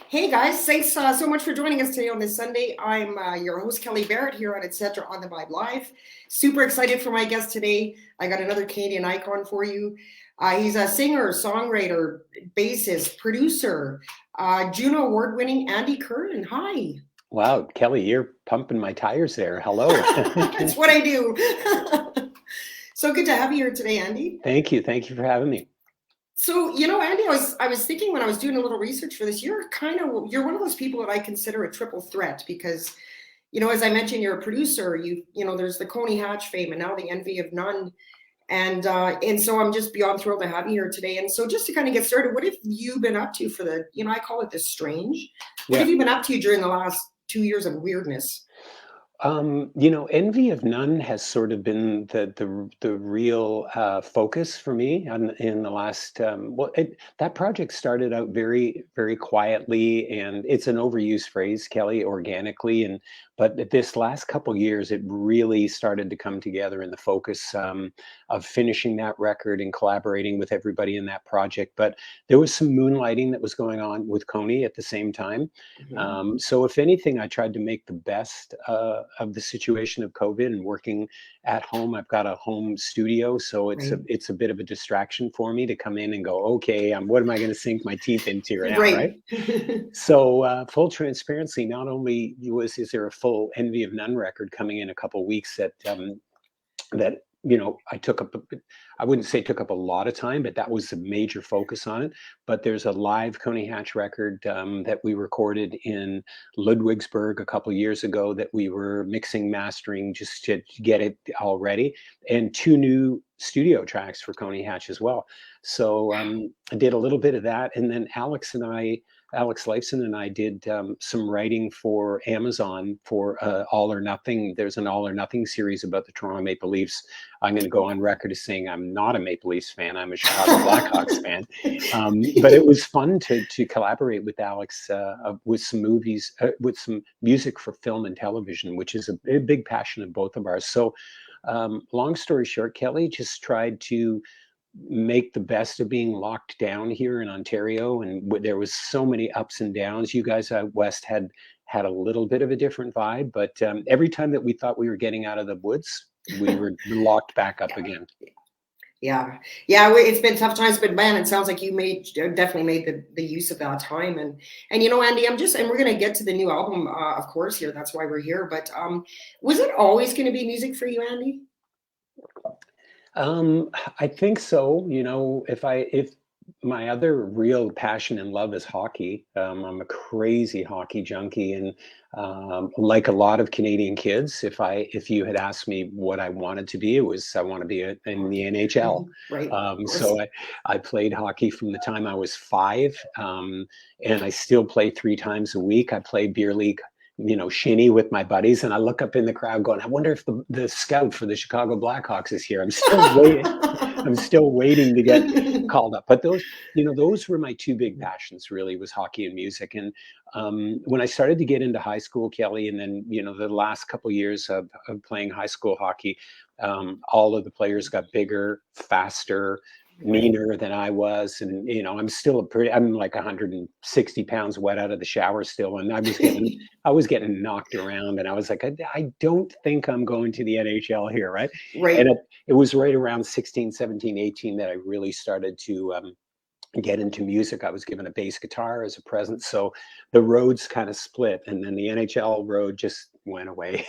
Hey guys, thanks so much for joining us today on this Sunday. I'm your host, Kelly Barrett, here on Etc. on the Vibe Live. Super excited for my guest today. I got another Canadian icon for you. He's a singer, songwriter, bassist, producer, Juno Award winning Andy Curran. Hi. Wow, Kelly, you're pumping my tires there. Hello. That's what I do. So good to have you here today, Andy. Thank you. Thank you for having me. So, Andy, I was thinking when I was doing a little research for this, you're one of those people that I consider a triple threat because, as I mentioned, you're a producer. There's the Coney Hatch fame, and now the envy of none. And so I'm just beyond thrilled to have you here today. And so just to kind of get started, what have you been up to for I call it the strange. What Yeah. have you been up to during the last 2 years of weirdness? Envy of None has sort of been the real focus for me in the last. That project started out very very quietly, and it's an overused phrase, Kelly, organically, but this last couple years, it really started to come together in the focus of finishing that record and collaborating with everybody in that project. But there was some moonlighting that was going on with Coney at the same time. Mhm. So if anything, I tried to make the best of the situation of COVID and working at home. I've got a home studio, so Right. it's a bit of a distraction for me to come in and go, okay, what am I going to sink my teeth into right now, right? Right. So full transparency, not only is there a full Envy of None record coming in a couple weeks that I took up I wouldn't say took up a lot of time, but that was a major focus on it. But there's a live Coney Hatch record that we recorded in Ludwigsburg a couple years ago that we were mixing, mastering just to get it all ready, and two new studio tracks for Coney Hatch as well. So I did a little bit of that, and then Alex Lifeson and I did some writing for Amazon for All or Nothing. There's an All or Nothing series about the Toronto Maple Leafs. I'm going to go on record as saying I'm not a Maple Leafs fan. I'm a Chicago Blackhawks fan. But it was fun to collaborate with Alex with some movies, with some music for film and television, which is a big passion of both of ours. So long story short, Kelly, just tried to make the best of being locked down here in Ontario, and there was so many ups and downs. You guys out west had a little bit of a different vibe, but every time that we thought we were getting out of the woods, we were locked back up again. Yeah, yeah, it's been tough times, but man, it sounds like you definitely made the use of that time, and Andy, and we're gonna get to the new album, of course, here. That's why we're here. But was it always going to be music for you, Andy? I think so. If my other real passion and love is hockey, I'm a crazy hockey junkie, and like a lot of Canadian kids, if you had asked me what I wanted to be, I want to be in the NHL. Right, of course. So I played hockey from the time I was 5, and I still play 3 times a week. I play beer league shinny with my buddies, and I look up in the crowd going, I wonder if the scout for the Chicago Blackhawks is here. I'm still waiting. I'm still waiting to get called up. But those were my two big passions, really, was hockey and music. And when I started to get into high school, Kelly, and then, the last couple of years of playing high school hockey, all of the players got bigger, faster, Right. meaner than I was. And, I'm like 160 pounds wet out of the shower still. And I was getting knocked around, and I was like, I don't think I'm going to the NHL here, right? And Right. it was right around 16, 17, 18 that I really started to get into music. I was given a bass guitar as a present. So the roads kind of split, and then the NHL road just went away.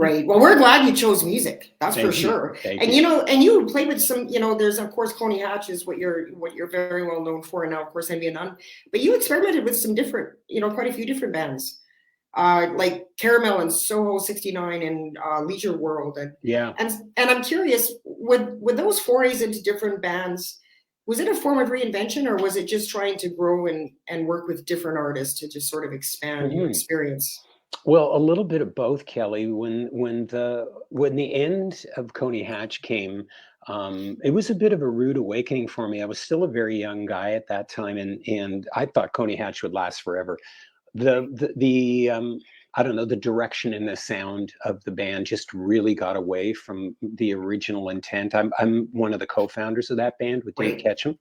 Right. Well, we're glad you chose music. That's for Thank you. sure. Thank And you. and you played with some, there's of course Coney Hatch is what you're very well known for, and now of course Envy and None. But you experimented with some different, quite a few different bands. Like Caramel and Soho 69 and Leisure World, Yeah. and I'm curious, would those forays into different bands, was it a form of reinvention, or was it just trying to grow and work with different artists to just sort of expand your Mhm. experience? Well, a little bit of both, Kelly. When the end of Coney Hatch came, it was a bit of a rude awakening for me. I was still a very young guy at that time, and I thought Coney Hatch would last forever. The I don't know, the direction and the sound of the band just really got away from the original intent. I'm one of the co-founders of that band with Dave Right. Ketchum.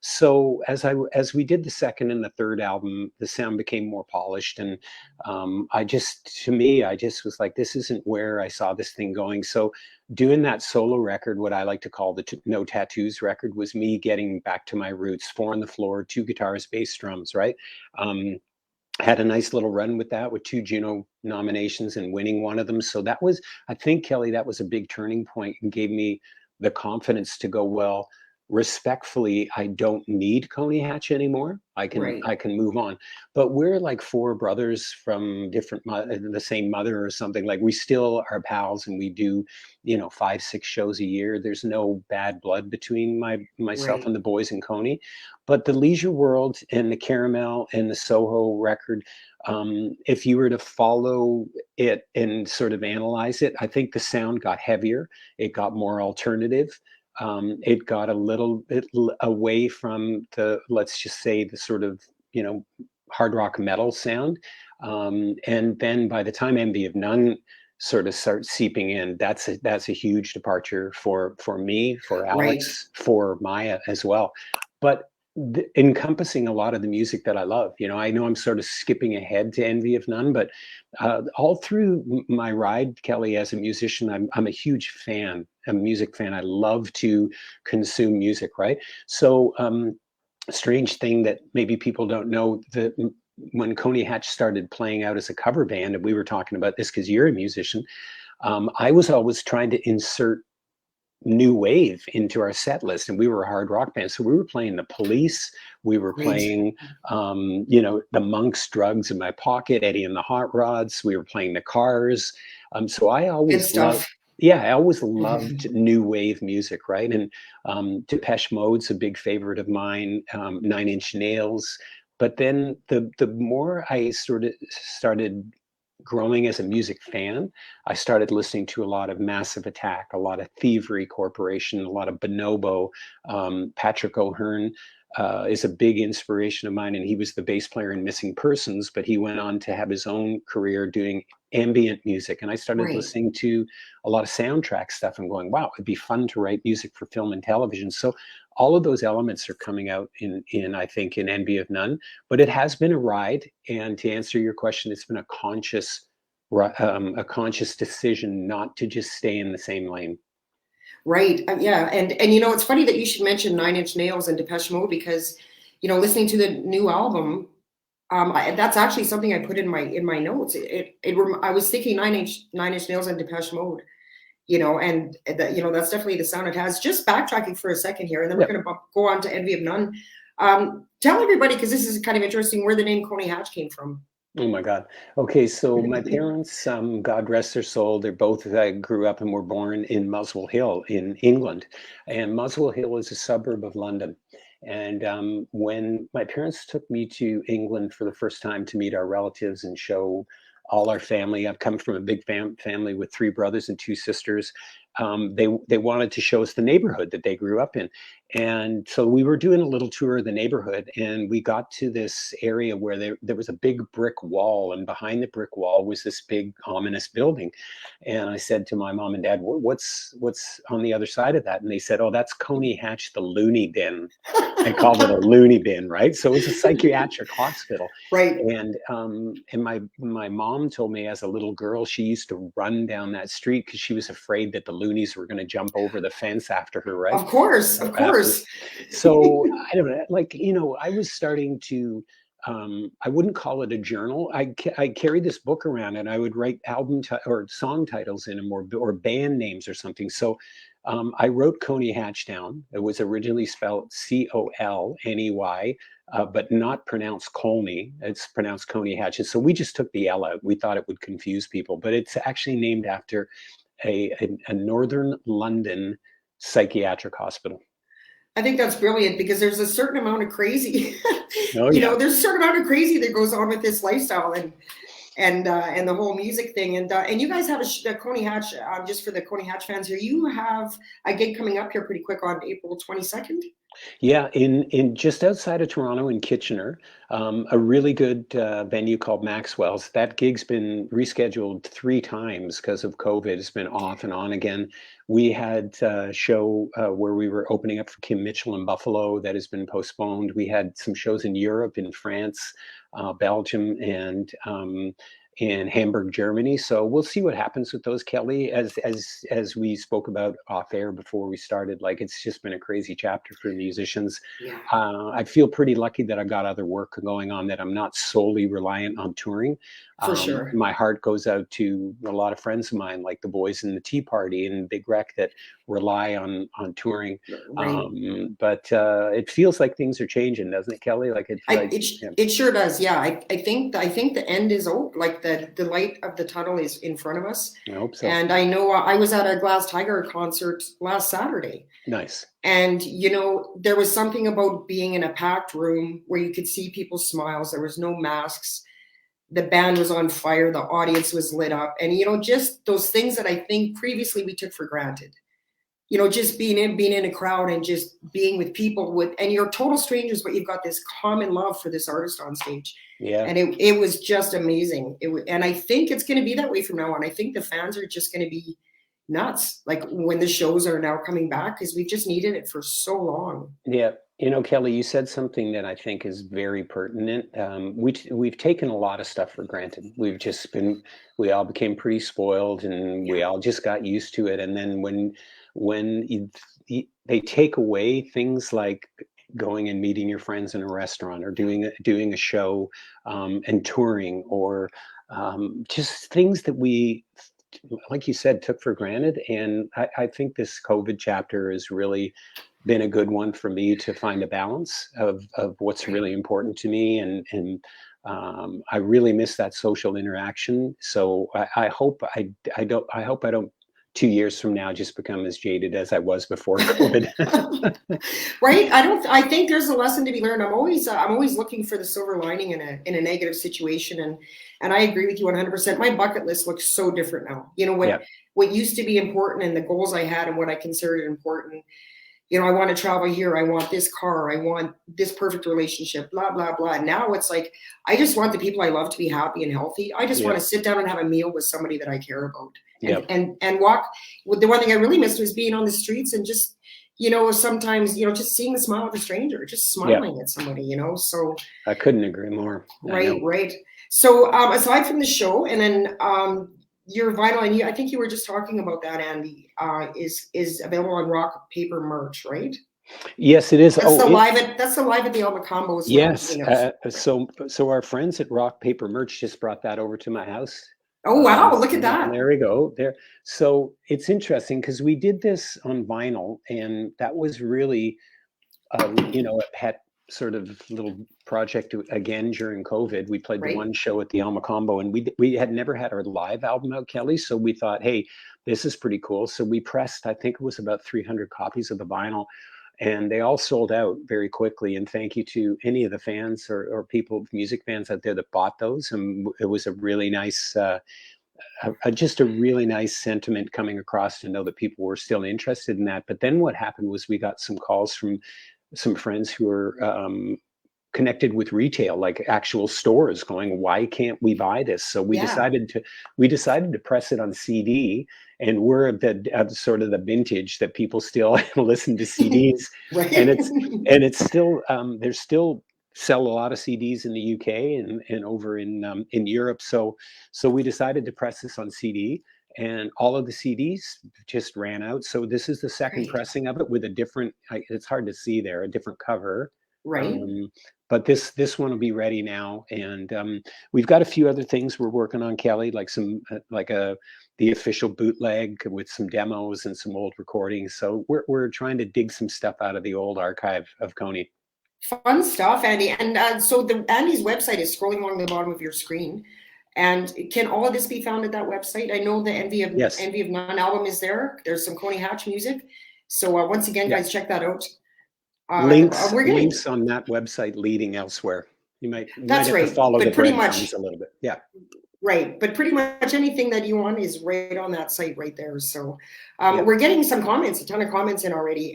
So as we did the second and the third album, the sound became more polished, and to me, I just was like, this isn't where I saw this thing going. So doing that solo record, what I like to call the No Tattoos record, was me getting back to my roots: four on the floor, two guitars, bass, drums, right? Had a nice little run with that, with two Juno nominations and winning one of them. So that was, I think, Kelly, that was a big turning point and gave me the confidence to go, well, respectfully, I don't need Coney Hatch anymore. Right. I can move on. But we're like four brothers from the same mother or something. Like, we still are pals, and we do, 5, 6 shows a year. There's no bad blood between myself Right. and the boys in Coney. But the Leisure World and the Caramel and the Soho record, if you were to follow it and sort of analyze it, I think the sound got heavier. It got more alternative. It got a little bit away from the, let's just say, the sort of, hard rock metal sound. And then by the time Envy of None sort of starts seeping in, that's a huge departure for me, for Right. Alex, for Maya as well. But encompassing a lot of the music that I love. I know I'm sort of skipping ahead to Envy of None, but all through my ride, Kelly, as a musician, I'm a huge fan, a music fan. I love to consume music, right? So, a strange thing that maybe people don't know, that when Coney Hatch started playing out as a cover band, and we were talking about this because you're a musician, I was always trying to insert new wave into our set list, and we were a hard rock band, so we were playing the Police, we were Right. playing the Monks, Drugs in My Pocket, Eddie and the Hot Rods, we were playing the Cars. So I Good always loved, stuff. yeah, I always loved new wave music, right? And Depeche Mode's a big favorite of mine, Nine Inch Nails. But then the more I sort of started growing as a music fan, I started listening to a lot of Massive Attack, a lot of Thievery Corporation, a lot of Bonobo. Patrick O'Hearn is a big inspiration of mine, and he was the bass player in Missing Persons, but he went on to have his own career doing ambient music. And I started Right. listening to a lot of soundtrack stuff and going, wow, it'd be fun to write music for film and television. So all of those elements are coming out in I think, in Envy of None. But it has been a ride. And to answer your question, it's been a conscious decision not to just stay in the same lane. Right. Yeah. And it's funny that you should mention Nine Inch Nails and Depeche Mode, because listening to the new album, that's actually something I put in my notes. I was thinking Nine Inch Nails and Depeche Mode. And that's definitely the sound it has. Just backtracking for a second here, and then we're Yep. going to go on to Envy of None. Tell everybody, because this is kind of interesting, where the name Coney Hatch came from. Oh my God. Okay, so my parents, God rest their soul, they're both grew up and were born in Muswell Hill in England, and Muswell Hill is a suburb of London. And when my parents took me to England for the first time to meet our relatives and show all our family, I've come from a big family with 3 brothers and 2 sisters. They wanted to show us the neighborhood that they grew up in, and so we were doing a little tour of the neighborhood, and we got to this area where there was a big brick wall, and behind the brick wall was this big ominous building. And I said to my mom and dad, what's on the other side of that? And they said, oh, that's Coney Hatch, the loony bin. They called it a loony bin, right? So it was a psychiatric hospital. Right. And my mom told me, as a little girl, she used to run down that street because she was afraid that the loonies were going to jump over the fence after her, right? Of course. Of course. So I don't know, like, I was starting to, I wouldn't call it a journal. I carried this book around, and I would write or song titles in them, or band names or something. So I wrote Coney Hatch down. It was originally spelled Colney, but not pronounced Colney. It's pronounced Coney Hatch. And so we just took the L out. We thought it would confuse people, but it's actually named after a northern London psychiatric hospital. I think that's brilliant, because there's a certain amount of crazy, Oh yeah. there's a certain amount of crazy that goes on with this lifestyle, and the whole music thing. And you guys have a Coney Hatch, just for the Coney Hatch fans here, you have a gig coming up here pretty quick on April 22nd. Yeah, in just outside of Toronto in Kitchener, a really good venue called Maxwell's. That gig's been rescheduled 3 times because of COVID. It's been off and on again. We had a show where we were opening up for Kim Mitchell in Buffalo that has been postponed. We had some shows in Europe, in France, Belgium, and Hamburg, Germany. So we'll see what happens with those, Kelly. As we spoke about off air before we started, like it's just been a crazy chapter for musicians. Yeah, I feel pretty lucky that I've got other work going on, that I'm not solely reliant on touring. for sure. My heart goes out to a lot of friends of mine, like the boys in the Tea Party and Big Wreck, that rely on touring. Right. But it feels like things are changing, doesn't it, Kelly? Like it's I, like, it, yeah, it sure does. Yeah. I think the end is over. Like the light of the tunnel is in front of us. I hope so. And I know I was at a Glass Tiger concert last Saturday. Nice. And, there was something about being in a packed room where you could see people's smiles. There was no masks. The band was on fire. The audience was lit up. And, just those things that I think previously we took for granted. Just being in a crowd and just being with people and you're total strangers, but you've got this common love for this artist on stage. Yeah. And it was just amazing. And I think it's going to be that way from now on. I think the fans are just going to be nuts, like when the shows are now coming back, because we've just needed it for so long. Yeah. Kelly, you said something that I think is very pertinent. We've taken a lot of stuff for granted. We all became pretty spoiled, and we Yeah. all just got used to it. And then when they take away things like going and meeting your friends in a restaurant, or doing a show, and touring, or just things that we, like you said, took for granted. And I think this COVID chapter has really been a good one for me to find a balance of what's Right. really important to me. And I really miss that social interaction. So I hope I hope I don't 2 years from now just become as jaded as I was before COVID. Right. I think there's a lesson to be learned. I'm always looking for the silver lining in a negative situation. And I agree with you 100%. My bucket list looks so different now. Yeah, What used to be important and the goals I had and what I considered important. I want to travel here. I want this car. I want this perfect relationship, blah, blah, blah. Now it's like, I just want the people I love to be happy and healthy. I just yeah, want to sit down and have a meal with somebody that I care about yeah, and walk. The one thing I really missed was being on the streets and just, sometimes, just seeing the smile of a stranger, just yeah. smiling at somebody, so. I couldn't agree more. I Right, know. right. So aside from the show, and then your vinyl, and I think you were just talking about that, Andy, is available on Rock Paper Merch, right? Yes, it is. That's Oh, the live at the El Macombo is what I'm yes. thinking of. So our friends at Rock Paper Merch just brought that over to my house. Oh wow, look at And that. there we go. There. So it's interesting because we did this on vinyl, and that was really, a pet sort of little project again during COVID. We played the Right, one show at the Alma Combo, and we had never had our live album out, Kelly. So we thought, hey, this is pretty cool. So we pressed, I think it was about 300 copies of the vinyl, and they all sold out very quickly. And thank you to any of the fans or people, music fans out there that bought those. And it was a really nice, just a really nice sentiment coming across to know that people were still interested in that. But then what happened was we got some calls from some friends who are connected with retail, like actual stores, going, why can't we buy this? So yeah. we decided to press it on CD. And we're at sort of the vintage that people still listen to CDs. and Right. it's and it's still, there's still sell a lot of CDs in the UK and over in Europe. So we decided to press this on CD, and all of the CDs just ran out. So this is the second Right, pressing of it with a different, it's hard to see there, a different cover. right. Um, but this one will be ready now. And we've got a few other things we're working on, Kelly, like the official bootleg with some demos and some old recordings. So we're trying to dig some stuff out of the old archive of Coney. Fun stuff, Andy. And so Andy's website is scrolling along the bottom of your screen. And can all of this be found at that website? I know the Yes. Envy of None album is there. There's some Coney Hatch music. So once again, Yeah. guys, check that out. We're getting Links on that website leading elsewhere. You might that's have to right, follow the but pretty much breadcrumbs a little bit. Yeah. right, but pretty much anything that you want is right on that site right there. So Yeah. we're getting some comments, a ton of comments in already,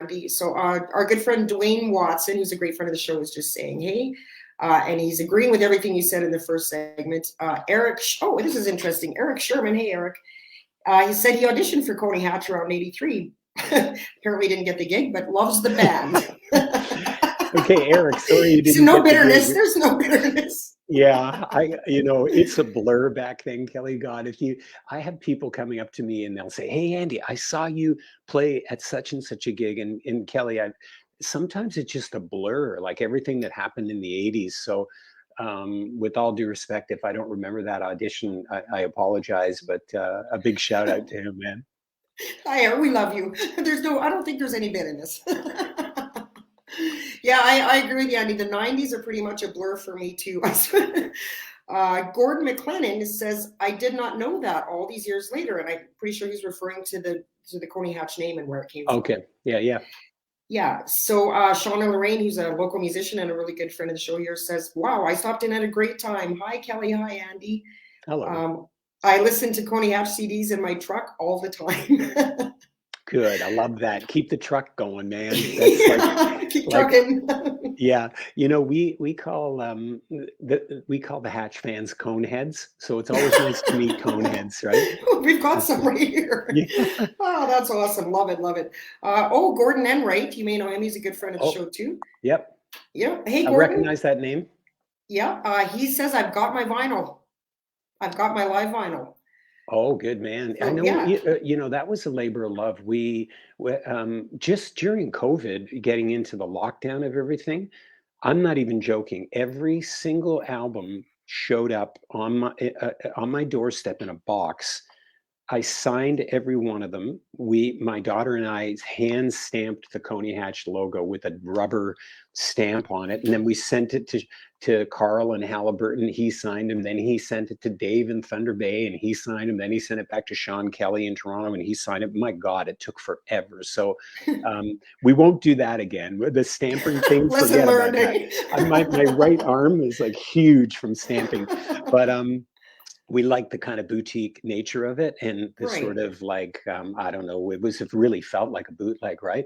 Andy. So our good friend Dwayne Watson, who's a great friend of the show, is just saying, hey, and he's agreeing with everything you said in the first segment. Eric, oh, this is interesting. Eric Sherman, hey, Eric. He said he auditioned for Coney Hatch around 83. Apparently didn't get the gig, but loves the band. Okay, Eric, sorry you So didn't no get the bitterness. gig. There's no bitterness. Yeah, it's a blur back then, Kelly. God, I have people coming up to me and they'll say, "Hey, Andy, I saw you play at such and such a gig," and Kelly, sometimes it's just a blur, like everything that happened in the '80s. So, with all due respect, if I don't remember that audition, I apologize. But a big shout out to him, man. We love you. I don't think there's any bitterness. Yeah, I agree with you, Andy. The 90s are pretty much a blur for me too. Gordon McLennan says, I did not know that all these years later. And I'm pretty sure he's referring to the Coney Hatch name and where it came from. Okay. Yeah. Yeah. So Shauna Lorraine, who's a local musician and a really good friend of the show here, says, wow, I stopped in at a great time. Hi, Kelly. Hi, Andy. Hello. I listen to Coney Hatch CDs in my truck all the time. Good. I love that. Keep the truck going, man. That's keep trucking. Yeah, we call we call the Hatch fans cone heads. So it's always nice to meet cone heads, right? We've got some right here. Yeah. Oh, that's awesome. Love it. Gordon Enright. You may know him. He's a good friend of the show too. Yep. Yeah. Hey, I Gordon. recognize that name. Yeah. He says, I've got my vinyl. I've got my live vinyl. Oh, good man. I know, that was a labor of love. We just during COVID, getting into the lockdown of everything, I'm not even joking. Every single album showed up on my doorstep in a box. I signed every one of them. My daughter and I hand stamped the Coney Hatch logo with a rubber stamp on it. And then we sent it to Carl and Halliburton. He signed them. Then he sent it to Dave in Thunder Bay and he signed them. Then he sent it back to Sean Kelly in Toronto and he signed it. My God, it took forever. So we won't do that again. The stamping thing, forget about that. My right arm is like huge from stamping. But we like the kind of boutique nature of it and the sort of like, I don't know, it really felt like a bootleg, right?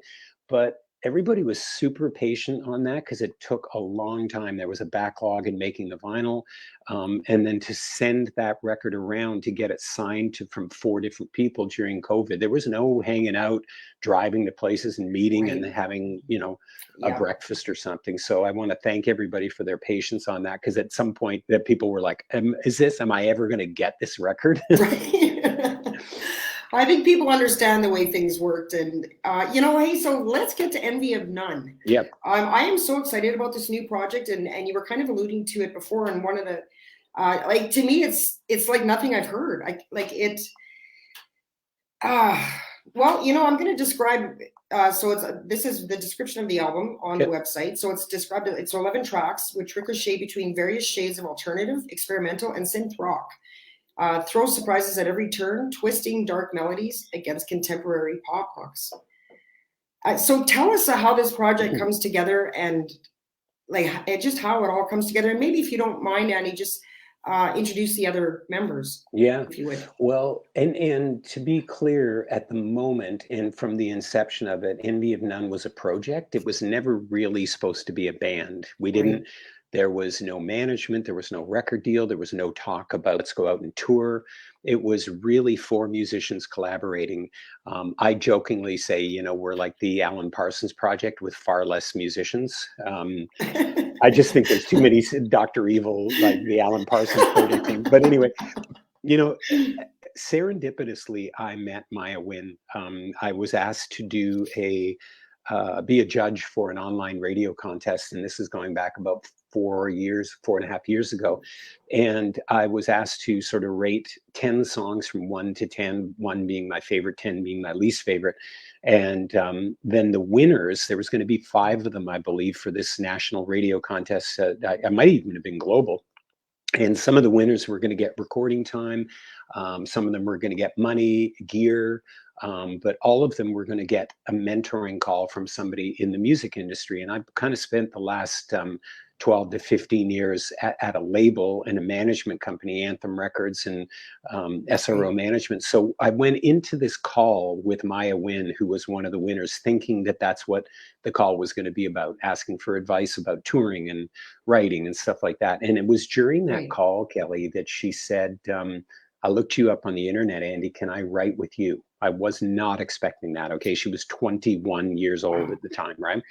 But everybody was super patient on that because it took a long time. There was a backlog in making the vinyl. And then to send that record around to get it signed from 4 different people during COVID, there was no hanging out, driving to places and meeting and having, a breakfast or something. So I want to thank everybody for their patience on that. Because at some point that people were like, am I ever going to get this record? I think people understand the way things worked. And, hey, so let's get to Envy of None. Yep. I am so excited about this new project. And you were kind of alluding to it before. And one of the, to me, it's like nothing I've heard. I'm going to describe, this is the description of the album on the website. So it's described, it's 11 tracks, which ricochet between various shades of alternative, experimental, and synth rock. Throw surprises at every turn, twisting dark melodies against contemporary pop hooks. So tell us how this project comes together and just how it all comes together. And maybe if you don't mind, Annie, just introduce the other members. Yeah, if you would. Well, and to be clear, at the moment and from the inception of it, Envy of None was a project. It was never really supposed to be a band. There was no management, there was no record deal, there was no talk about let's go out and tour. It was really 4 musicians collaborating. I jokingly say, we're like the Alan Parsons Project with far less musicians. I just think there's too many Dr. Evil, like the Alan Parsons Project thing. But anyway, serendipitously, I met Maya Wynn. I was asked to do be a judge for an online radio contest. And this is going back about 4.5 years ago. And I was asked to sort of rate 10 songs from 1 to 10, 1 being my favorite, 10 being my least favorite. And then the winners, there was going to be 5 of them, I believe, for this national radio contest. I might even have been global. And some of the winners were going to get recording time. Some of them were going to get money, gear, but all of them were going to get a mentoring call from somebody in the music industry. And I've kind of spent the last 12 to 15 years at a label and a management company, Anthem Records and SRO Okay. Management. So I went into this call with Maya Wynn, who was one of the winners, thinking that that's what the call was going to be about, asking for advice about touring and writing and stuff like that. And it was during that Right. call, Kelly, that she said, I looked you up on the internet, Andy. Can I write with you? I was not expecting that. Okay. She was 21 years old Wow. at the time, right?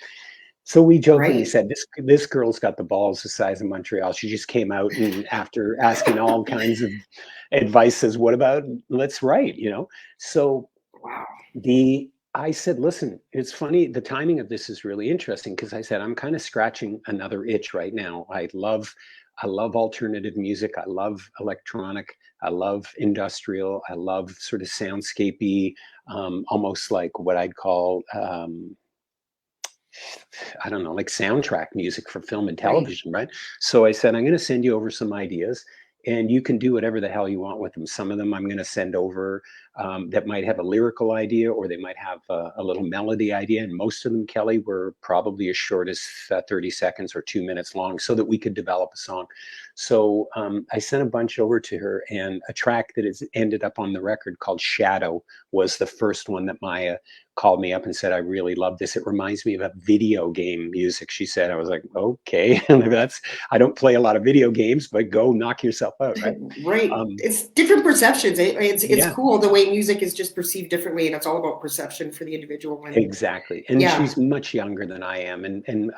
So we jokingly Right. said, this girl's got the balls the size of Montreal. She just came out and after asking all kinds of advice says, what about let's write, you know? So Wow. I said, listen, it's funny. The timing of this is really interesting because I said, I'm kind of scratching another itch right now. I love alternative music. I love electronic. I love industrial. I love sort of soundscapey, almost like what I'd call, I don't know, like soundtrack music for film and Right. television, right? So I said, I'm going to send you over some ideas and you can do whatever the hell you want with them. Some of them I'm going to send over that might have a lyrical idea or they might have a little melody idea. And most of them, Kelly, were probably as short as 30 seconds or 2 minutes long so that we could develop a song. So I sent a bunch over to her and a track that has ended up on the record called Shadow was the first one that Maya called me up and said, I really love this. It reminds me of a video game music. She said, I was like, okay, I don't play a lot of video games, but go knock yourself out. Right. Right. Um, It's different perceptions. It's yeah, cool the way music is just perceived differently, and it's all about perception for the individual. And exactly. And yeah, she's much younger than I am. And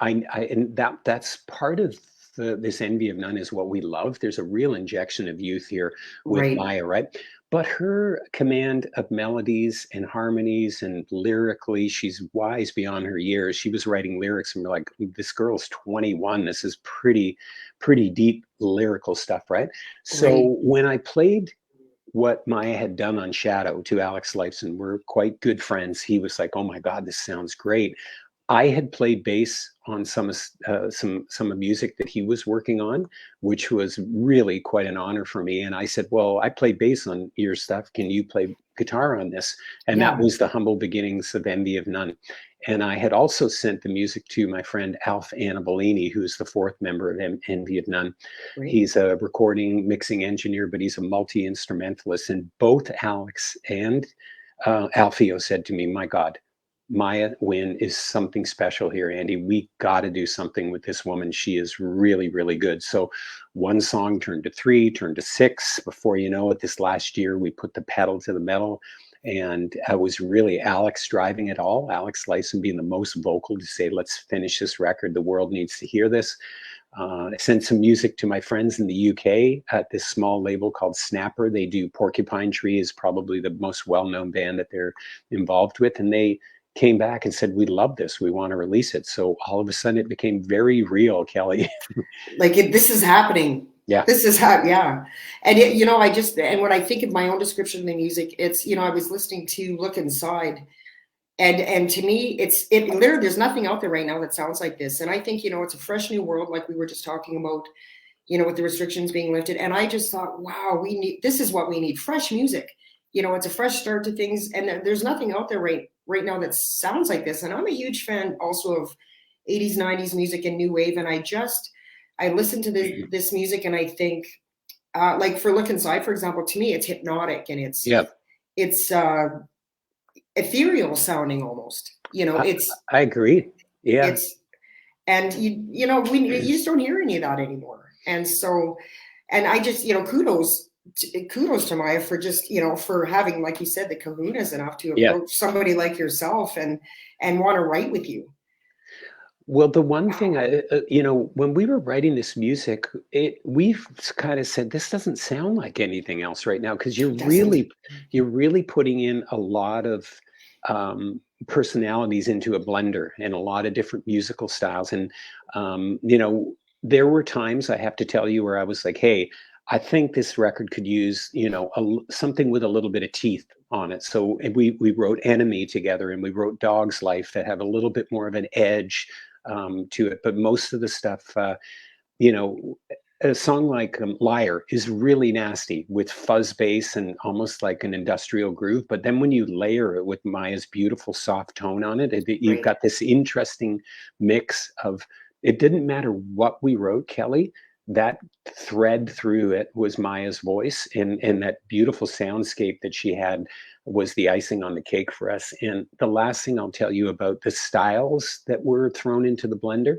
that's part of this envy of none is what we love. There's a real injection of youth here with right. Maya, right? But her command of melodies and harmonies and lyrically, she's wise beyond her years. She was writing lyrics and we're like, this girl's 21. This is pretty deep lyrical stuff, right? Right. So when I played what Maya had done on Shadow to Alex Lifeson, we're quite good friends. He was like, "Oh my God, this sounds great." I had played bass on some music that he was working on, which was really quite an honor for me. And I said, "Well, I play bass on your stuff. Can you play guitar on this?" And that Yeah. was the humble beginnings of Envy of None. And I had also sent the music to my friend Alf Annabellini, who's the fourth member of Envy of None. Right. He's a recording mixing engineer, but he's a multi instrumentalist. And both Alex and Alfio said to me, "My God, Maya Wynn is something special here, Andy. We got to do something with this woman. She is really, really good." So one song turned to three, turned to six. Before you know it, this last year, we put the pedal to the metal. And it was really Alex driving it all, Alex Lyson being the most vocal to say, let's finish this record. The world needs to hear this. I sent some music to my friends in the UK at this small label called Snapper. They do Porcupine Tree is probably the most well-known band that they're involved with. And they came back and said, we love this. We want to release it. So all of a sudden it became very real, Kelly. Like this is happening. Yeah. This is how, yeah. And I just, and when I think of my own description of the music, it's, I was listening to Look Inside. And to me, it literally, there's nothing out there right now that sounds like this. And I think, it's a fresh new world, like we were just talking about, with the restrictions being lifted. And I just thought, wow, this is what we need, fresh music. It's a fresh start to things. And there's nothing out there right now that sounds like this. And I'm a huge fan also of 80s, 90s music and new wave. And I listen to this music and I think, like for Look Inside, for example, to me, it's hypnotic and Yeah. it's ethereal sounding almost. I, I agree. Yeah. It's and you just don't hear any of that anymore. And so, and I just kudos to Maya for just for having, like you said, the kahunas enough to Yeah. approach somebody like yourself and want to write with you. Well, the one thing when we were writing this music, we've kind of said this doesn't sound like anything else right now because It doesn't. you're really putting in a lot of personalities into a blender and a lot of different musical styles. And there were times I have to tell you where I was like, "Hey, I think this record could use something with a little bit of teeth on it." So we wrote Enemy together and we wrote Dog's Life that have a little bit more of an edge to it. But most of the stuff, a song like Liar is really nasty with fuzz bass and almost like an industrial groove. But then when you layer it with Maya's beautiful soft tone on it, you've Right. got this interesting mix of It didn't matter what we wrote, Kelly. That thread through it was Maya's voice, and that beautiful soundscape that she had was the icing on the cake for us. And the last thing I'll tell you about the styles that were thrown into the blender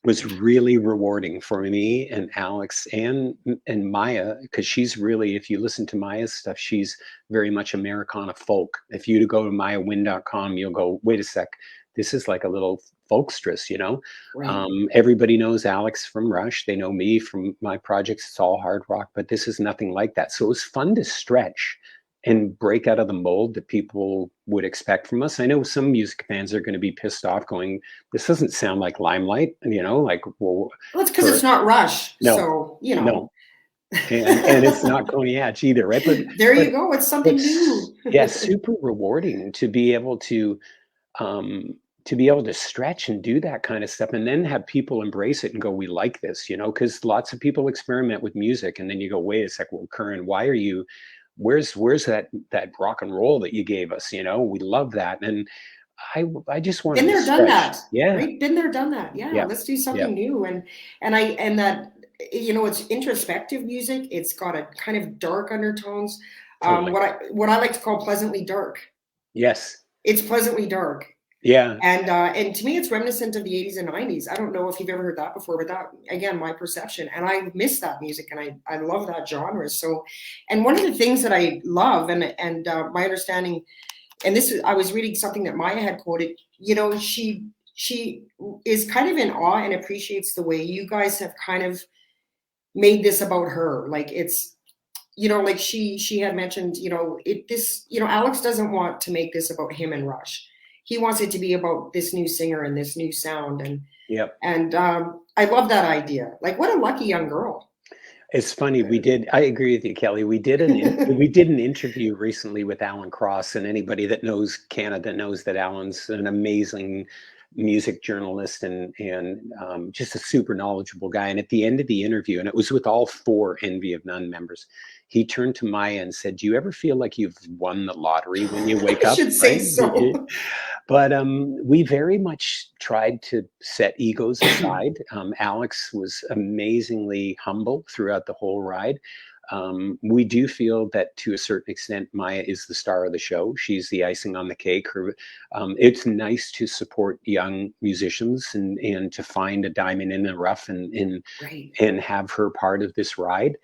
was really rewarding for me and Alex and Maya, because she's really, if you listen to Maya's stuff, she's very much Americana folk. If you to go to mayawin.com, you'll go, wait a sec, this is like a little folkstress, you know. Right. Everybody knows Alex from Rush. They know me from my projects. It's all hard rock, but this is nothing like that. So it was fun to stretch and break out of the mold that people would expect from us. I know some music fans are going to be pissed off going, this doesn't sound like Limelight, you know, like, well, Well, it's because it's not Rush. no, So, you know. no. And it's not Coney either, right? There but you go. It's something new. yeah, super rewarding to be able to stretch and do that kind of stuff, and then have people embrace it and go, we like this, you know, because lots of people experiment with music, and then you go, wait a sec, well, Curran, why are you, where's that rock and roll that you gave us, you know, we love that. And I just wanted Been to there, done stretch. that. Yeah, Right? Been there, done that. Yeah. yeah, Let's do yeah, something new. And that, you know, it's introspective music. It's got a kind of dark undertones. totally. What I like to call pleasantly dark. Yes. It's pleasantly dark. Yeah. And to me, it's reminiscent of the 80s and 90s. I don't know if you've ever heard that before, but that, again, my perception. And I miss that music, and I love that genre. So, and one of the things that I love, and my understanding, and this is, I was reading something that Maya had quoted, you know, she is kind of in awe and appreciates the way you guys have kind of made this about her. Like, it's, you know, like she had mentioned, you know, you know, Alex doesn't want to make this about him and Rush. He wants it to be about this new singer and this new sound. Yep. And I love that idea. Like, what a lucky young girl. It's funny. I agree with you, Kelly. We did an interview recently with Alan Cross, and anybody that knows Canada knows that Alan's an amazing music journalist and just a super knowledgeable guy. And at the end of the interview, and it was with all 4 Envy of None members, he turned to Maya and said, do you ever feel like you've won the lottery when you wake I up? should say so. But we very much tried to set egos aside. Alex was amazingly humble throughout the whole ride. We do feel that to a certain extent, Maya is the star of the show. She's the icing on the cake. It's nice to support young musicians and to find a diamond in the rough Right. and have her part of this ride.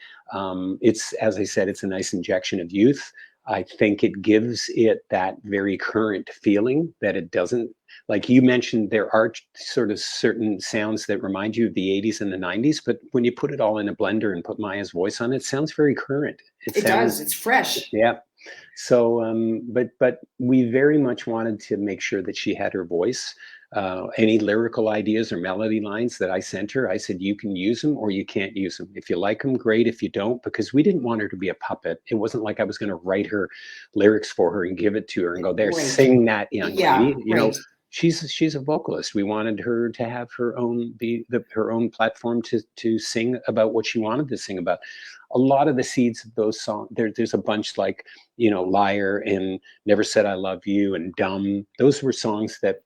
It's, as I said, it's a nice injection of youth. I think it gives it that very current feeling that it doesn't, like you mentioned, there are sort of certain sounds that remind you of the 80s and the 90s, but when you put it all in a blender and put Maya's voice on it, it sounds very current. It does. It's fresh. Yeah. So, but we very much wanted to make sure that she had her voice. Any lyrical ideas or melody lines that I sent her, I said, you can use them or you can't use them. If you like them, great. If you don't, because we didn't want her to be a puppet. It wasn't like I was going to write her lyrics for her and give it to her and go, there, Right. sing that, young lady. You know, right. she's a vocalist. We wanted her to have her own her own platform to sing about what she wanted to sing about. A lot of the seeds of those songs, there's a bunch like, you know, Liar and Never Said I Love You and Dumb. Those were songs that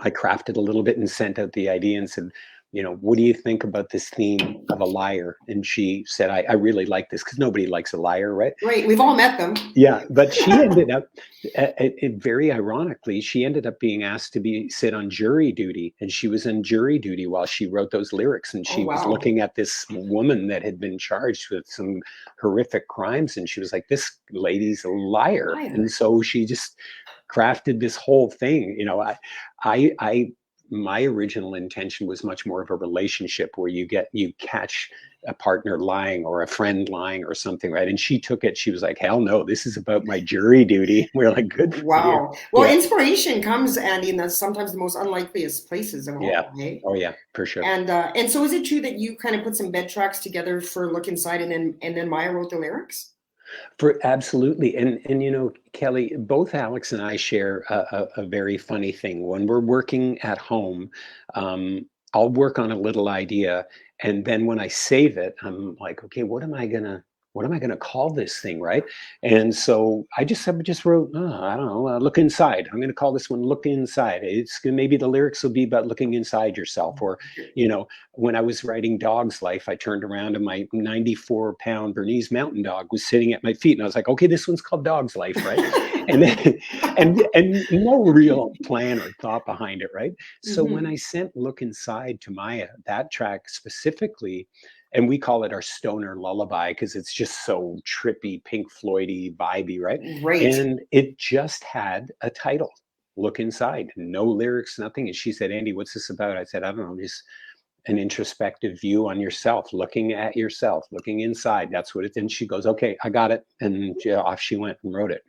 I crafted a little bit and sent out the idea and said, you know, what do you think about this theme of a liar? And she said, I really like this, because nobody likes a liar, right? Right. We've all met them. Yeah, but she ended up, very ironically, she ended up being asked to sit on jury duty, and she was on jury duty while she wrote those lyrics, and she Oh, was wow. looking at this woman that had been charged with some horrific crimes, and she was like, this lady's a liar. And so she just crafted this whole thing. You know, my original intention was much more of a relationship where you catch a partner lying or a friend lying or something, right? And she took it. She was like, hell no, this is about my jury duty. We're like, good for Wow. you. Well, Yeah. Inspiration comes, Andy, in sometimes the most unlikeliest places of all. Yeah. Right? Oh yeah, for sure. And so is it true that you kind of put some bed tracks together for Look Inside, and then Maya wrote the lyrics? Absolutely. And you know, Kelly, both Alex and I share a very funny thing. When we're working at home, I'll work on a little idea, and then when I save it, I'm like, okay, what am I gonna what am I going to call this thing, right? And so I just wrote, I don't know, look inside. I'm going to call this one "Look Inside." Maybe the lyrics will be about looking inside yourself, or when I was writing Dog's Life, I turned around and my 94-pound Bernese Mountain Dog was sitting at my feet, and I was like, okay, this one's called Dog's Life, right? And then, and no real plan or thought behind it, right? So when I sent "Look Inside" to Maya, that track specifically, and we call it our stoner lullaby because it's just so trippy, Pink Floydy, vibey, right? Right. And it just had a title, "Look Inside," no lyrics, nothing. And she said, "Andy, what's this about?" I said, "I don't know, just an introspective view on yourself, looking at yourself, looking inside. That's what it." And she goes, "Okay, I got it." And off she went and wrote it.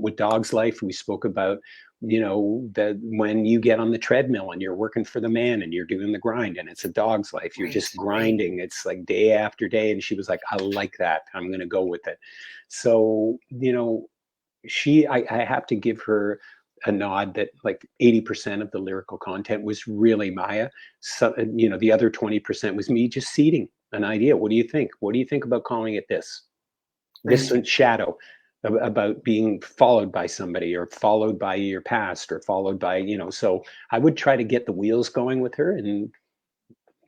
With Dog's Life, we spoke about, that when you get on the treadmill and you're working for the man and you're doing the grind, and it's a dog's life, you're just grinding. It's like day after day. And she was like, "I like that. I'm going to go with it." So, I have to give her a nod that like 80% of the lyrical content was really Maya. So, the other 20% was me just seeding an idea. What do you think? What do you think about calling it this? This Right. shadow, about being followed by somebody, or followed by your past, or followed by, so I would try to get the wheels going with her, and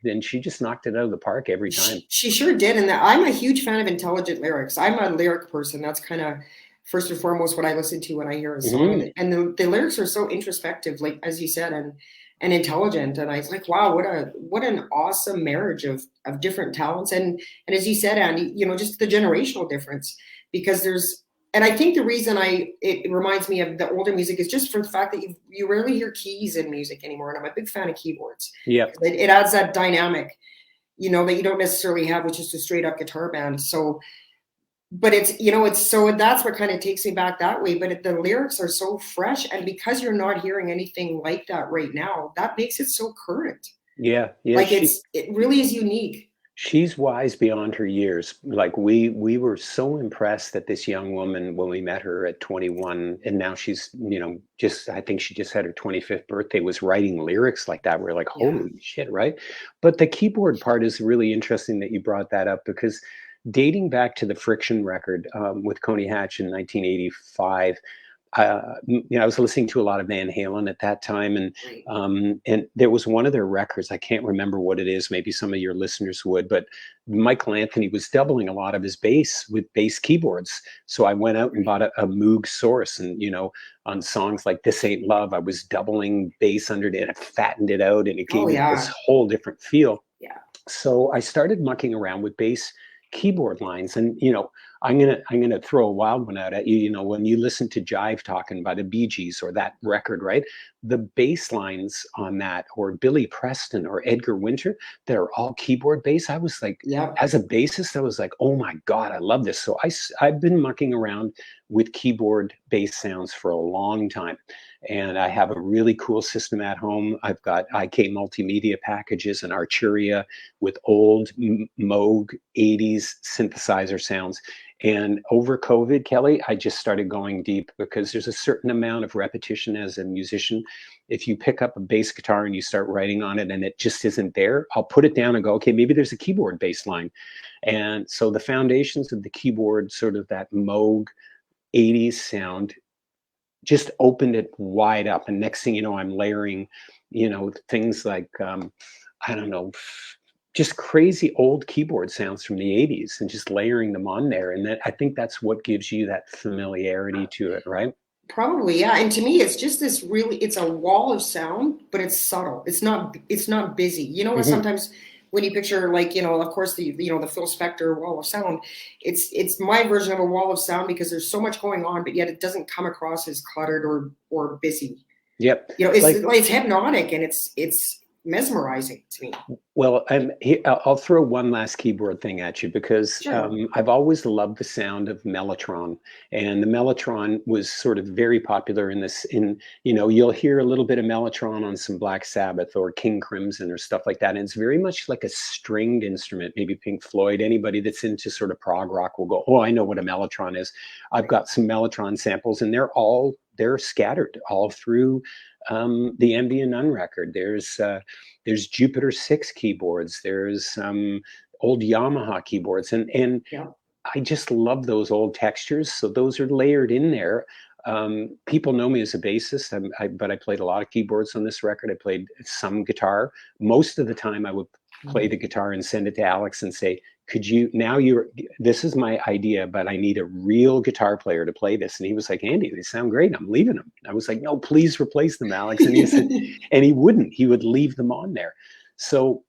then she just knocked it out of the park every time. She sure did, and I'm a huge fan of intelligent lyrics. I'm a lyric person. That's kind of first and foremost what I listen to when I hear a song, Hmm. and the lyrics are so introspective, like as you said, and intelligent. And I was like, wow, what an awesome marriage of different talents, and as you said, Andy, just the generational difference, because there's. And I think the reason it reminds me of the older music is just for the fact that you rarely hear keys in music anymore, and I'm a big fan of keyboards. Yep. It adds that dynamic, that you don't necessarily have with just a straight up guitar band. So, but it's so that's what kind of takes me back that way. But the lyrics are so fresh, and because you're not hearing anything like that right now, that makes it so current. Yeah. Yeah. Like it really is unique. She's wise beyond her years. Like we were so impressed that this young woman, when we met her at 21, and now she's, just, I think she just had her 25th birthday, was writing lyrics like that. We're like, Yeah. holy shit, right? But the keyboard part is really interesting that you brought that up, because dating back to the Friction record, with Coney Hatch in 1985, I was listening to a lot of Van Halen at that time, Right. and there was one of their records. I can't remember what it is. Maybe some of your listeners would, but Michael Anthony was doubling a lot of his bass with bass keyboards. So I went out and Right. bought a Moog Source, and on songs like "This Ain't Love," I was doubling bass under it, and it fattened it out, and it Oh gave it this yeah. whole different feel. Yeah. So I started mucking around with bass keyboard lines, and I'm gonna throw a wild one out at you. When you listen to Jive Talking by the Bee Gees, or that record, right? The bass lines on that, or Billy Preston or Edgar Winter, that are all keyboard bass. I was like, Yep. as a bassist, I was like, oh my God, I love this. So I've been mucking around with keyboard bass sounds for a long time. And I have a really cool system at home. I've got IK multimedia packages and Arturia with old Moog 80s synthesizer sounds. And over COVID, Kelly, I just started going deep, because there's a certain amount of repetition as a musician. If you pick up a bass guitar and you start writing on it and it just isn't there, I'll put it down and go, okay, maybe there's a keyboard bass line. And so the foundations of the keyboard, sort of that Moog 80s sound, just opened it wide up. And next thing you know, I'm layering, things like, I don't know, just crazy old keyboard sounds from the 80s, and just layering them on there. And I think that's what gives you that familiarity to it, right? Probably, yeah. And to me, it's just it's a wall of sound, but it's subtle. It's not busy. What Hmm. sometimes when you picture, like, of course, the Phil Spector wall of sound, it's my version of a wall of sound, because there's so much going on, but yet it doesn't come across as cluttered or busy. Yep. It's Like, like it's hypnotic, and it's mesmerizing to me. well, I'll throw one last keyboard thing at you, because Sure. I've always loved the sound of Mellotron, and the Mellotron was sort of very popular in this. You'll hear a little bit of Mellotron on some Black Sabbath or King Crimson or stuff like that, and it's very much like a stringed instrument. Maybe Pink Floyd. Anybody that's into sort of prog rock will go, "Oh, I know what a Mellotron is." I've got some Mellotron samples, and they're scattered all through the Envy and None record. There's Jupiter 6 keyboards. There's old Yamaha keyboards, and Yeah. I just love those old textures. So those are layered in there. People know me as a bassist, but I played a lot of keyboards on this record. I played some guitar. Most of the time I would play the guitar and send it to Alex and say, could you, this is my idea, but I need a real guitar player to play this. And he was like, Andy, they sound great. I'm leaving them. I was like, no, please replace them, Alex. And he said, and he wouldn't, he would leave them on there. So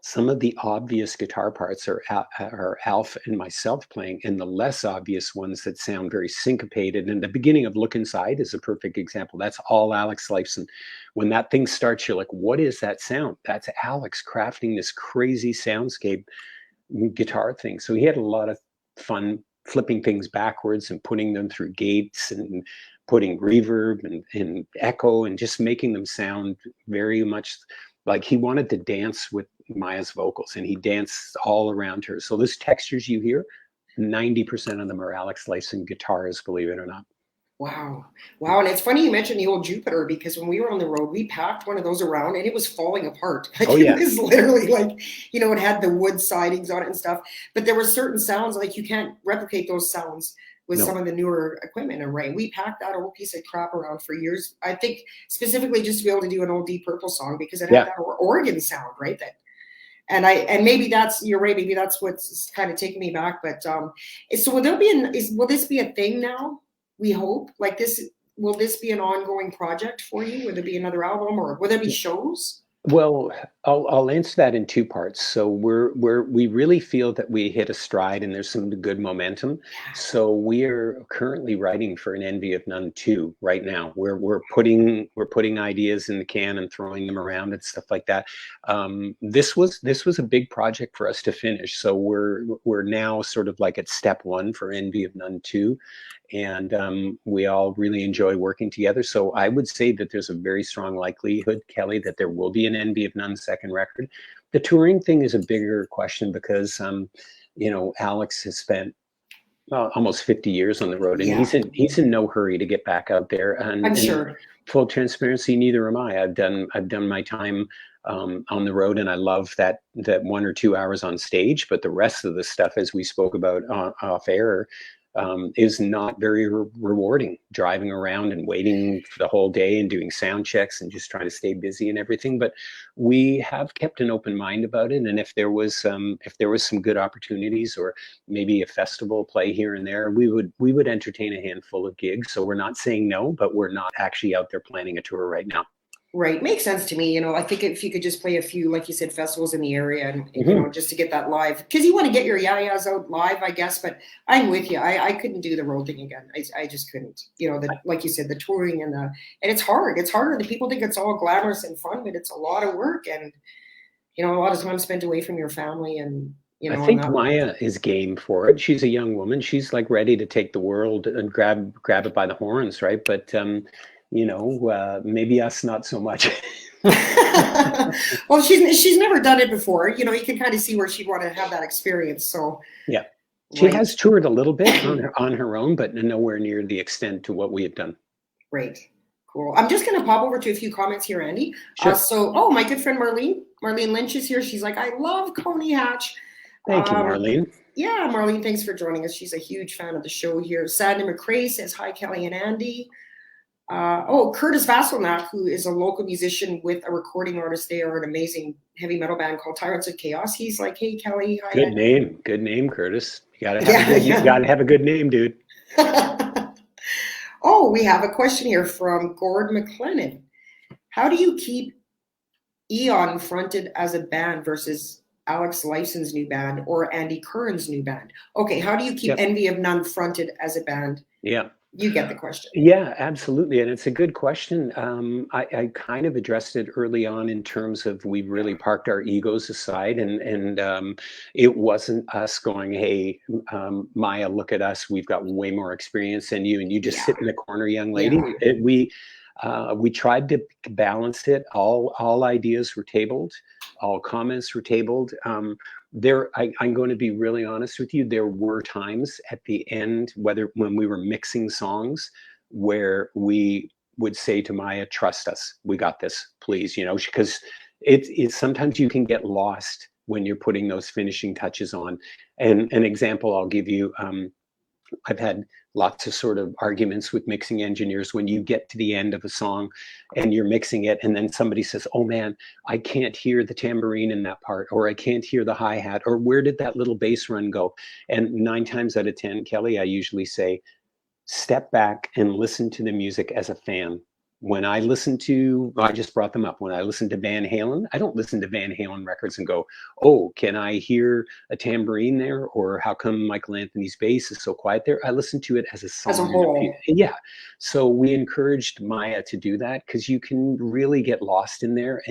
some of the obvious guitar parts are Alf and myself playing, and the less obvious ones that sound very syncopated. And the beginning of Look Inside is a perfect example. That's all Alex Lifeson. When that thing starts, you're like, what is that sound? That's Alex crafting this crazy soundscape guitar thing. So he had a lot of fun flipping things backwards and putting them through gates and putting reverb and echo and just making them sound very much like he wanted to dance with Maya's vocals, and he danced all around her. So those textures you hear, 90% of them are Alex Lifeson guitars, believe it or not. Wow. Wow. And it's funny you mentioned the old Jupiter, because when we were on the road, we packed one of those around and it was falling apart. Like, oh, yeah. It was literally like, it had the wood sidings on it and stuff. But there were certain sounds, like you can't replicate those sounds with some of the newer equipment. And we packed that old piece of crap around for years. I think specifically just to be able to do an old Deep Purple song, because it had that organ sound, right? And maybe you're right. Maybe that's what's kind of taking me back. But so will this be a thing now? We hope, like this. Will this be an ongoing project for you? Will there be another album, or will there be shows? Well, I'll answer that in two parts. So we really feel that we hit a stride and there's some good momentum. So we are currently writing for an Envy of None 2 right now. We're putting ideas in the can and throwing them around and stuff like that. This was a big project for us to finish. So we're now sort of like at step one for Envy of None 2. And we all really enjoy working together. So I would say that there's a very strong likelihood, Kelly, that there will be an Envy of None second record. The touring thing is a bigger question because, Alex has spent almost 50 years on the road, and he's in no hurry to get back out there. And I'm sure. Full transparency, neither am I. I've done my time on the road, and I love that 1 or 2 hours on stage. But the rest of the stuff, as we spoke about off air, is not very rewarding, driving around and waiting for the whole day and doing sound checks and just trying to stay busy and everything. But we have kept an open mind about it. And if there was some good opportunities, or maybe a festival play here and there, we would entertain a handful of gigs. So we're not saying no, but we're not actually out there planning a tour right now. Right. Makes sense to me. I think if you could just play a few, like you said, festivals in the area and just to get that live, because you want to get your yayas out live, I guess. But I'm with you. I couldn't do the road thing again. I just couldn't. Like you said, the touring and it's hard. It's harder. The people think it's all glamorous and fun, but it's a lot of work and, a lot of time spent away from your family and, I think Maya is game for it. She's a young woman. She's like ready to take the world and grab it by the horns, right? But maybe us not so much. Well, she's never done it before. You can kind of see where she'd want to have that experience. So yeah, she has toured a little bit on her own, but nowhere near the extent to what we have done. Great, cool. I'm just going to pop over to a few comments here, Andy. Sure. My good friend Marlene Lynch is here. She's like, I love Coney Hatch. Thank you, Marlene. Yeah, Marlene, thanks for joining us. She's a huge fan of the show here. Sadna McCrae says, hi, Kelly and Andy. Curtis Vasselnack, who is a local musician with a recording artist. They are an amazing heavy metal band called Tyrants of Chaos. He's like, hey, Kelly. Hi, good name, Curtis. You gotta have a good name, dude. We have a question here from Gord McLennan. How do you keep Eon fronted as a band versus Alex Lifeson's new band or Andy Curran's new band? Okay, how do you keep Envy of None fronted as a band? Yeah. You get the question. Yeah, absolutely. And it's a good question. I kind of addressed it early on in terms of we really parked our egos aside and it wasn't us going, hey, Maya, look at us. We've got way more experience than you and you just sit in the corner, young lady. Yeah. We tried to balance it. All ideas were tabled. All comments were tabled. I'm going to be really honest with you. There were times at the end, when we were mixing songs, where we would say to Maya, trust us, we got this, please, because it's sometimes you can get lost when you're putting those finishing touches on. And an example I'll give you, I've had lots of sort of arguments with mixing engineers when you get to the end of a song and you're mixing it, and then somebody says, oh man, I can't hear the tambourine in that part, or I can't hear the hi-hat, or where did that little bass run go? And 9 times out of 10, Kelly, I usually say, step back and listen to the music as a fan. When I listen to, I just brought them up. When I listen to Van Halen, I don't listen to Van Halen records and go, oh, can I hear a tambourine there? Or how come Michael Anthony's bass is so quiet there? I listen to it as a song. As a whole. Yeah. So we encouraged Maya to do that, because you can really get lost in there.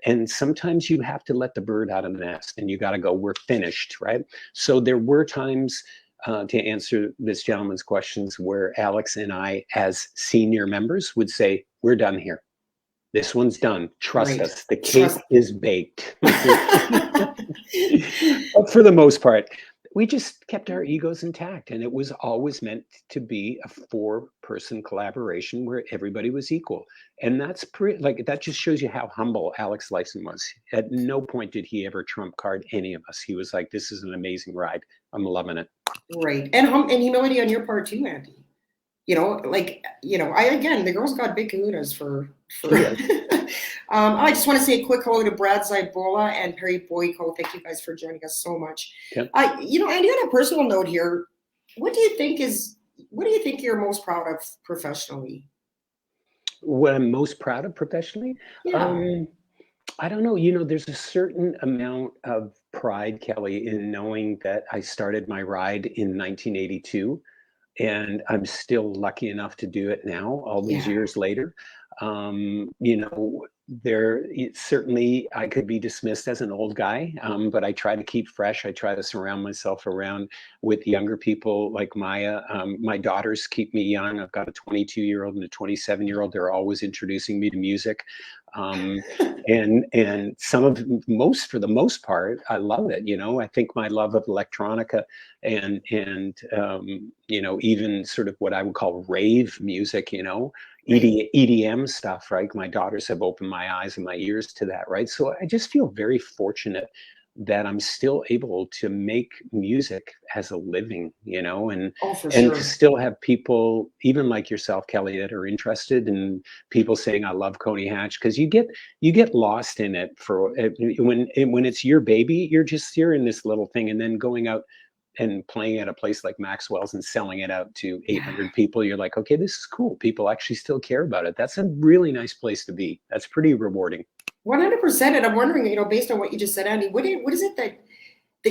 And sometimes you have to let the bird out of the nest, and you got to go, we're finished, right? So there were times, to answer this gentleman's questions, where Alex and I, as senior members, would say, we're done here. This one's done. Trust us. The cake is baked. But for the most part, we just kept our egos intact. And it was always meant to be a 4-person collaboration where everybody was equal. And that's that just shows you how humble Alex Lyson was. At no point did he ever trump card any of us. He was like, this is an amazing ride. I'm loving it. Right. And humility on your part too, Andy. The girls got big kahunas for Yes. I just want to say a quick hello to Brad Zybola and Perry Boyko. Thank you guys for joining us so much. Yep. Andy, on a personal note here, what do you think you're most proud of professionally? What I'm most proud of professionally? Yeah. I don't know. There's a certain amount of pride, Kelly, in knowing that I started my ride in 1982, and I'm still lucky enough to do it now, all these years later. Certainly I could be dismissed as an old guy, but I try to keep fresh. I try to surround myself around with younger people like Maya. My daughters keep me young. I've got a 22-year-old and a 27-year-old. They're always introducing me to music. And for the most part, I love it. I think my love of electronica and even sort of what I would call rave music, EDM stuff, right? My daughters have opened my eyes and my ears to that, right? So I just feel very fortunate that I'm still able to make music as a living, and to still have people, even like yourself, Kelly, that are interested, and people saying, I love Coney Hatch, because you get lost in it when it's your baby, you're in this little thing, and then going out and playing at a place like Maxwell's and selling it out to 800 people, you're like, okay, this is cool. People actually still care about it. That's a really nice place to be. That's pretty rewarding. 100%. And I'm wondering, based on what you just said, Andy, what is it that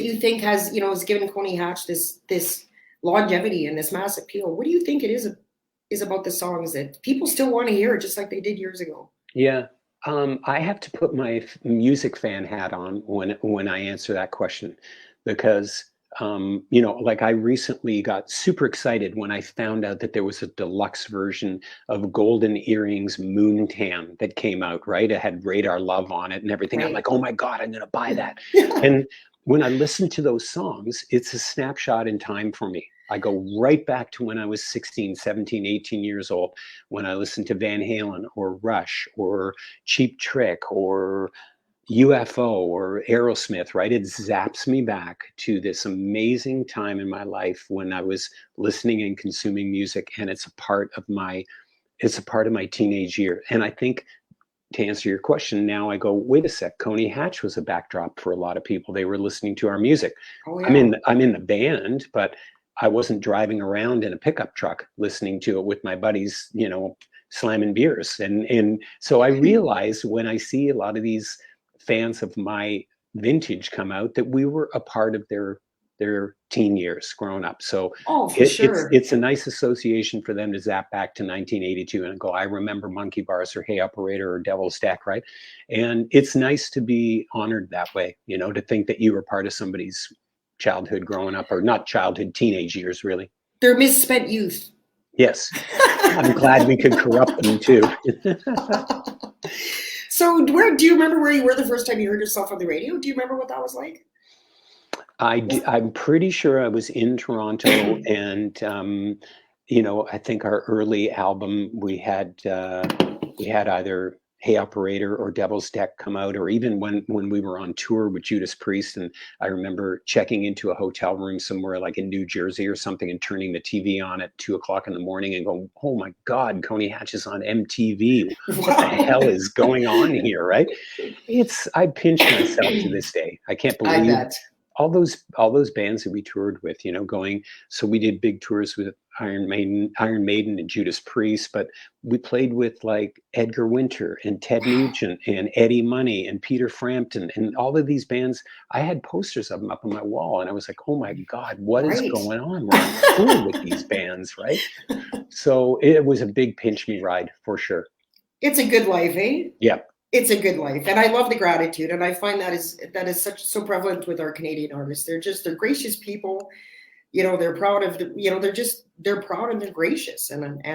you think has given Coney Hatch this longevity and this mass appeal? What do you think it is about the songs that people still want to hear, just like they did years ago? Yeah. I have to put my music fan hat on when I answer that question, because I recently got super excited when I found out that there was a deluxe version of Golden Earrings Moontan that came out, right? It had Radar Love on it and everything. Right. I'm like, oh my God, I'm going to buy that. And when I listen to those songs, it's a snapshot in time for me. I go right back to when I was 16, 17, 18 years old, when I listened to Van Halen or Rush or Cheap Trick or UFO or Aerosmith, right? It zaps me back to this amazing time in my life when I was listening and consuming music, and it's a part of my teenage year. And I think, to answer your question, now I go, wait a sec, Coney Hatch was a backdrop for a lot of people. They were listening to our music. Oh, yeah. I'm in the band, but I wasn't driving around in a pickup truck listening to it with my buddies, slamming beers. And so I realize when I see a lot of these fans of my vintage come out that we were a part of their teen years growing up. So it's a nice association for them to zap back to 1982 and go, I remember Monkey Bars or Hey Operator or Devil's Stack, right? And it's nice to be honored that way, to think that you were part of somebody's childhood growing up, or not childhood, teenage years, really. Their misspent youth. Yes. I'm glad we could corrupt them too. So do you remember where you were the first time you heard yourself on the radio? Do you remember what that was like? I'm pretty sure I was in Toronto, and I think our early album we had either Hey Operator or Devil's Deck come out, or even when we were on tour with Judas Priest, and I remember checking into a hotel room somewhere like in New Jersey or something and turning the TV on at 2 o'clock in the morning and going, oh my God, Coney Hatch is on MTV. What the hell is going on here, right? I pinch myself to this day. I can't I believe bet. all those bands that we toured with, going. So we did big tours with Iron Maiden and Judas Priest, but we played with like Edgar Winter and Ted Nugent and Eddie Money and Peter Frampton and all of these bands. I had posters of them up on my wall, and I was like, oh my God, what is Right. going on? We're on tour with these bands, right? So it was a big pinch me ride for sure. It's a good life, eh? Yeah. It's a good life, and I love the gratitude, and I find that is so prevalent with our Canadian artists. They're gracious people. They're proud of they're proud and they're gracious, and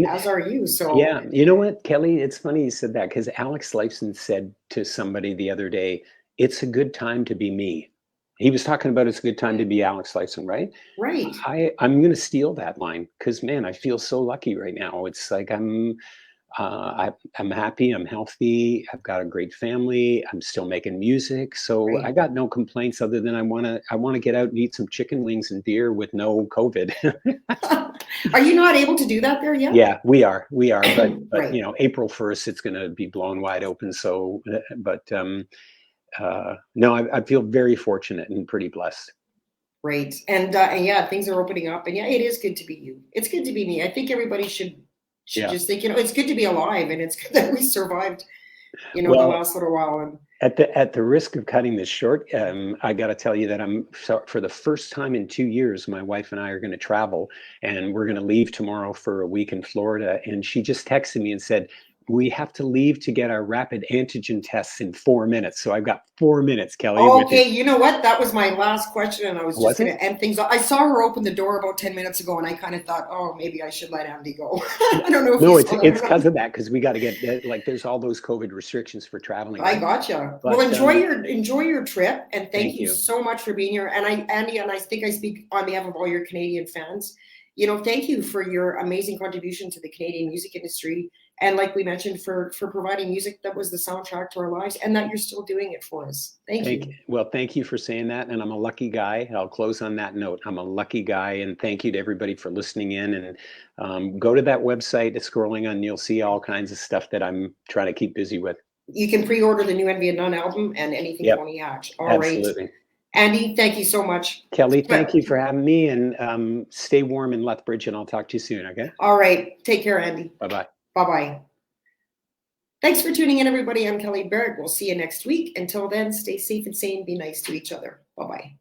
as are you. So yeah, you know what, Kelly? It's funny you said that, because Alex Lifeson said to somebody the other day, "It's a good time to be me." He was talking about it's a good time to be Alex Lifeson, right? right. I'm going to steal that line, because man, I feel so lucky right now. It's like I'm happy, I'm healthy, I've got a great family, I'm still making music, so Right. I got no complaints other than I want to get out and eat some chicken wings and beer with no COVID. Are you not able to do that there yet? Yeah, we are, but Right. April 1st it's going to be blown wide open. So, but no, I feel very fortunate and pretty blessed. Right. And yeah, things are opening up, and yeah, it is good to be you. It's good to be me. I think everybody should Yeah. just think, it's good to be alive, and it's good that we survived, the Well, last little while. And at the risk of cutting this short, I got to tell you that for the first time in 2 years, my wife and I are going to travel, and we're going to leave tomorrow for a week in Florida. And she just texted me and said, we have to leave to get our rapid antigen tests in 4 minutes. So I've got 4 minutes, Kelly. okay, you know what? That was my last question, and I was just Was going it? to end things. I saw her open the door about 10 minutes ago, and I kind of thought, oh, maybe I should let Andy go. I don't know if No, you it's saw that it's or not. because of that, because we got to get like there's all those COVID restrictions for traveling. I Right? gotcha. But, Well, enjoy your trip, and thank thank you you. so much for being here. And Andy, and I think I speak on behalf of all your Canadian fans. Thank you for your amazing contribution to the Canadian music industry, and like we mentioned, for providing music that was the soundtrack to our lives, and that you're still doing it for us. Thank you. Well, thank you for saying that, and I'm a lucky guy. I'll close on that note. I'm a lucky guy, and thank you to everybody for listening in. And go to that website. It's scrolling on. You'll see all kinds of stuff that I'm trying to keep busy with. You can pre-order the new Envy and None album and anything Yep, Coney Hatch. All right. absolutely. Andy, thank you so much. Kelly, thank you for having me, and stay warm in Lethbridge, and I'll talk to you soon, okay? All right. Take care, Andy. Bye-bye. Bye-bye. Thanks for tuning in, everybody. I'm Kelly Berg. We'll see you next week. Until then, stay safe and sane. Be nice to each other. Bye-bye.